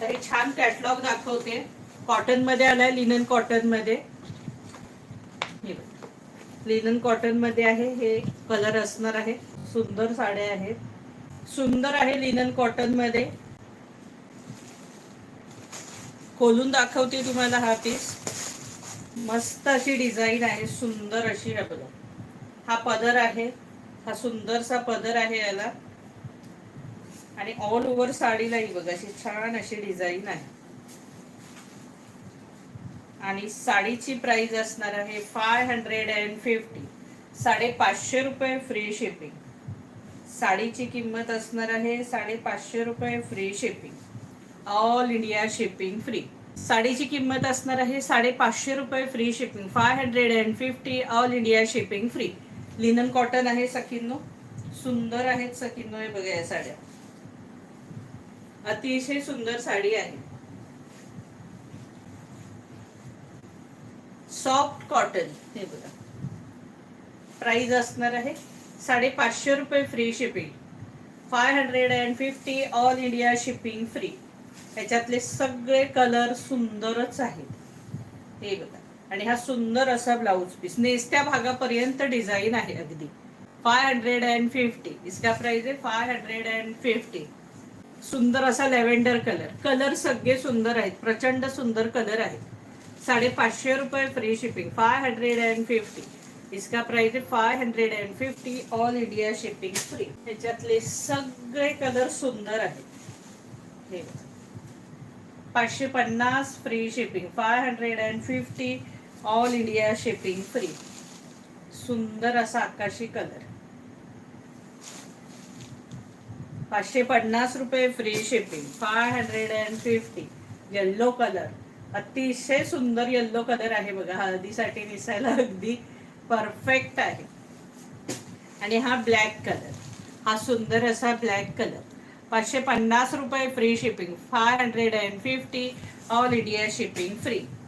तर हे छान कॅटलॉग दाखवते. कॉटन मध्ये आलाय, लिनन कॉटन मध्ये. लिनन कॉटन मध्ये आहे. हे कलर असणार आहे. सुंदर साड्या आहेत. सुंदर आहे लिनन कॉटन मध्ये. खोलून दाखवते तुम्हाला हा पीस. मस्त अशी डिझाईन आहे, सुंदर अशी. आहे बघा, हा पदर आहे. हा सुंदरसा पदर आहे याला. आणि ऑल ओव्हर साडीलाही बघा अशी छान अशी डिझाईन आहे. आणि साडीची प्राइस असणार आहे 550. 550 रुपये फ्री शिपिंग. साडीची किंमत असणार आहे 550 रुपये free shipping. All India shipping free. साडीची किंमत असणार आहे 550 रुपये free shipping. 550 all India shipping free. Linen cotton आहे सखींनो. सुंदर आहेत सखींनो. हे बघा या साड्या, अतिशय सुंदर साडी आहे. Soft cotton. हे बघा, प्राइस असणार आहे 550 रुपये free shipping. 550 all India shipping free. याच्यातले सगळे कलर सुंदरच आहेत. हे बघा, आणि हा सुंदर असा ब्लाउज पीस, नेसत्या भागापर्यंत डिझाईन आहे अगदी. 550. इसका प्राइस आहे 550. सुंदर असा लॅव्हेंडर कलर. कलर सगळे सुंदर आहेत, प्रचंड सुंदर कलर आहेत. 550 रुपये फ्री शिपिंग. 550. इसका प्राइस आहे 550 ऑल इंडिया शिपिंग फ्री. ह्याच्यातले सगळे कलर सुंदर आहेत. हे 550 free shipping. 550 all India shipping free. सुंदर असा आकाशी कलर. 550 रुपये फ्री शिपिंग. 550. येल्लो कलर, अतिशय सुंदर येल्लो कलर आहे बघा. हळदीसाठी दिसायला अगदी परफेक्ट आहे. आणि हा ब्लॅक कलर, हा सुंदर असा ब्लॅक कलर. 550 रुपये free shipping. 550 all India shipping free.